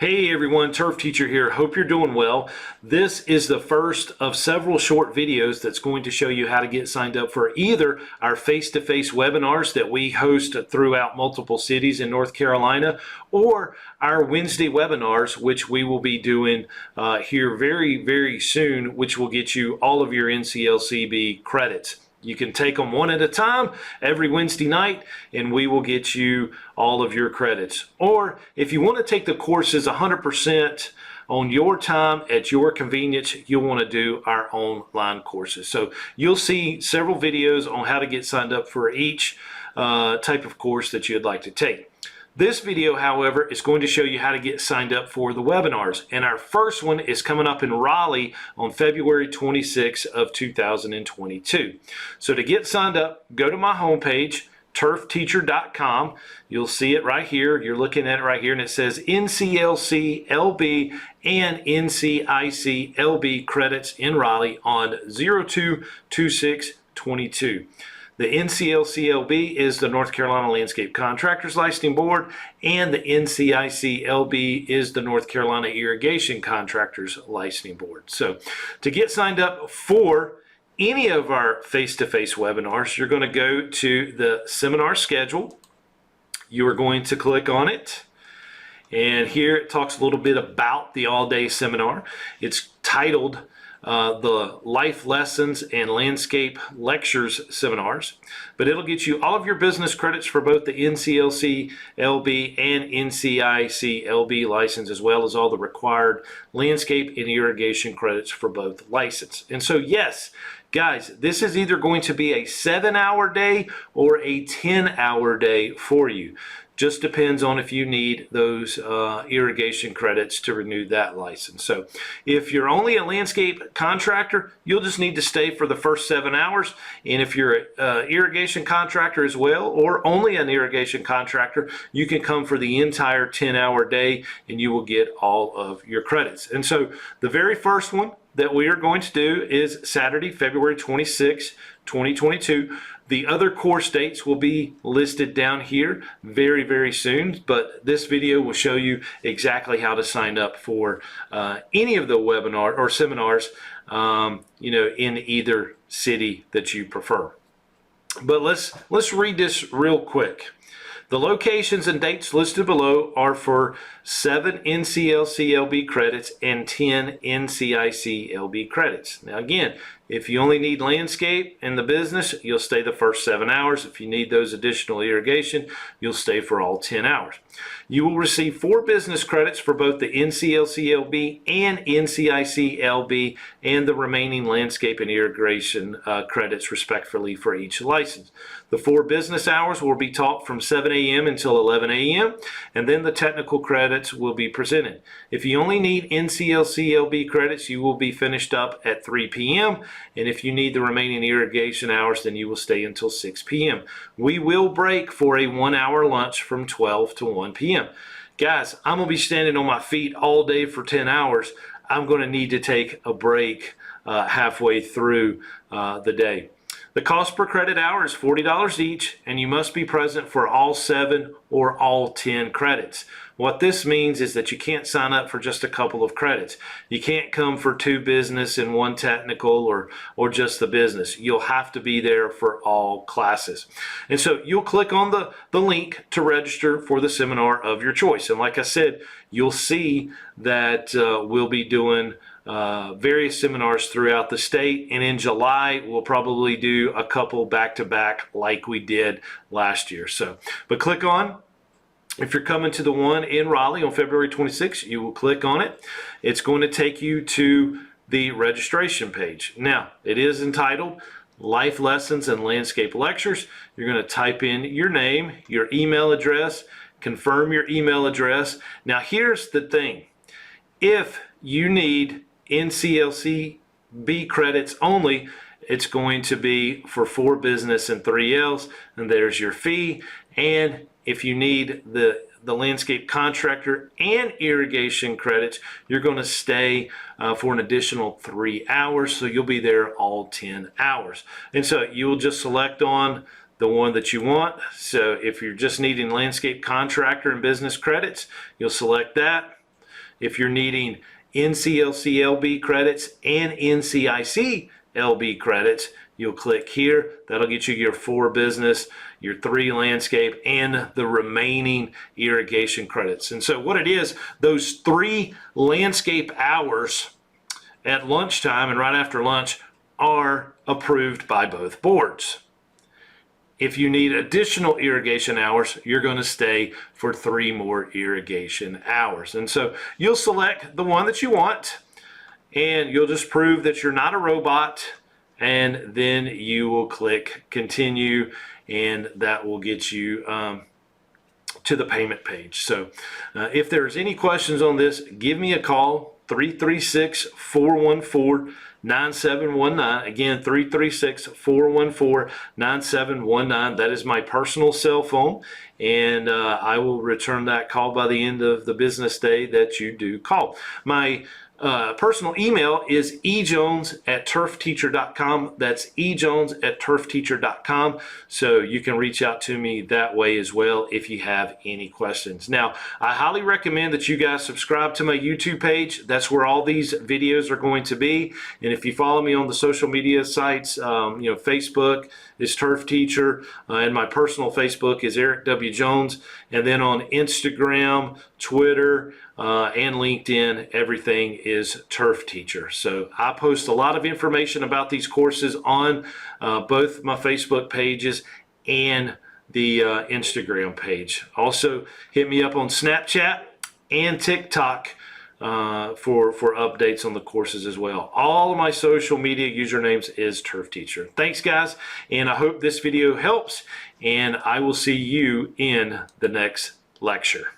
Hey everyone, Turf Teacher here. Hope you're doing well. This is the first of several short videos that's going to show you how to get signed up for either our face-to-face webinars that we host throughout multiple cities in North Carolina, or our Wednesday webinars, which we will be doing here very soon, which will get you all of your NCLCB credits. You can take them one at a time every Wednesday night, and we will get you all of your credits. Or if you want to take the courses 100% on your time at your convenience, you'll want to do our online courses. So you'll see several videos on how to get signed up for each type of course that you'd like to take. This video, however, is going to show you how to get signed up for the webinars. And our first one is coming up in Raleigh on February 26th of 2022. So to get signed up, go to my homepage, turfteacher.com. You'll see it right here. You're looking at it right here, and it says NCLCLB and NCICLB Credits in Raleigh on 02/26/22. The NCLCLB is the North Carolina Landscape Contractors Licensing Board, and the NCICLB is the North Carolina Irrigation Contractors Licensing Board. So to get signed up for any of our face-to-face webinars, you're going to go to the seminar schedule. You are going to click on it. And here it talks a little bit about the all-day seminar. It's titled the Life Lessons and Landscape Lectures seminars, but it'll get you all of your business credits for both the NCLCLB and NCICLB license, as well as all the required landscape and irrigation credits for both license. And so yes, guys, this is either going to be a 7-hour day or a 10-hour day for you. Just depends on if you need those irrigation credits to renew that license. So if you're only a landscape contractor, you'll just need to stay for the first 7 hours. And if you're an irrigation contractor as well, or only an irrigation contractor, you can come for the entire 10-hour day and you will get all of your credits. And so the very first one that we are going to do is Saturday, February 26, 2022. The other course dates will be listed down here very soon, but this video will show you exactly how to sign up for any of the webinar or seminars, in either city that you prefer. But let's read this real quick. The locations and dates listed below are for 7 NCLCLB credits and 10 NCICLB credits. Now again, if you only need landscape in the business, you'll stay the first 7 hours. If you need those additional irrigation, you'll stay for all 10 hours. You will receive 4 business credits for both the NCLCLB and NCICLB, and the remaining landscape and irrigation credits respectively for each license. The 4 business hours will be taught from 7 a.m. until 11 a.m. and then the technical credits will be presented. If you only need NCLCLB credits, you will be finished up at 3 p.m. and if you need the remaining irrigation hours, then you will stay until 6 p.m. We will break for a 1-hour lunch from 12 to 1 p.m. Guys, I'm going to be standing on my feet all day for 10 hours. I'm going to need to take a break halfway through the day. The cost per credit hour is $40 each, and you must be present for all 7 or all 10 credits. What this means is that you can't sign up for just a couple of credits. You can't come for 2 business and 1 technical, or just the business. You'll have to be there for all classes. And so you'll click on the link to register for the seminar of your choice. And like I said, you'll see that we'll be doing various seminars throughout the state, and in July we'll probably do a couple back-to-back like we did last year. So, but click on, if you're coming to the one in Raleigh on February 26th, you will click on it. It's going to take you to the registration page. Now, it is entitled Life Lessons and Landscape Lectures. You're going to type in your name, your email address, confirm your email address. Now, here's the thing. If you need NCLCB credits only, it's going to be for 4 business and 3 L's, and there's your fee. And if you need the landscape contractor and irrigation credits, you're going to stay for an additional 3 hours, so you'll be there all 10 hours. And so you will just select on the one that you want. So if you're just needing landscape contractor and business credits, you'll select that. If you're needing NCLCLB credits and NCICLB credits, you'll click here. That'll get you your 4 business, your 3 landscape, and the remaining irrigation credits. And so what it is, those 3 landscape hours at lunchtime and right after lunch are approved by both boards. If you need additional irrigation hours, you're going to stay for 3 more irrigation hours. And so you'll select the one that you want, and you'll just prove that you're not a robot, and then you will click continue, and that will get you to the payment page. So if there's any questions on this, give me a call, 336-414-9719. Again, 336-414-9719. That is my personal cell phone, and I will return that call by the end of the business day that you do call. My personal email is ejones@turfteacher.com. That's ejones@turfteacher.com. So you can reach out to me that way as well if you have any questions. Now, I highly recommend that you guys subscribe to my YouTube page. That's where all these videos are going to be. And if you follow me on the social media sites, Facebook is Turf Teacher, and my personal Facebook is Eric W. Jones. And then on Instagram, Twitter, and LinkedIn, everything is Turf Teacher. So I post a lot of information about these courses on both my Facebook pages and the Instagram page. Also, hit me up on Snapchat and TikTok for updates on the courses as well. All of my social media usernames is Turf Teacher. Thanks, guys, and I hope this video helps, and I will see you in the next lecture.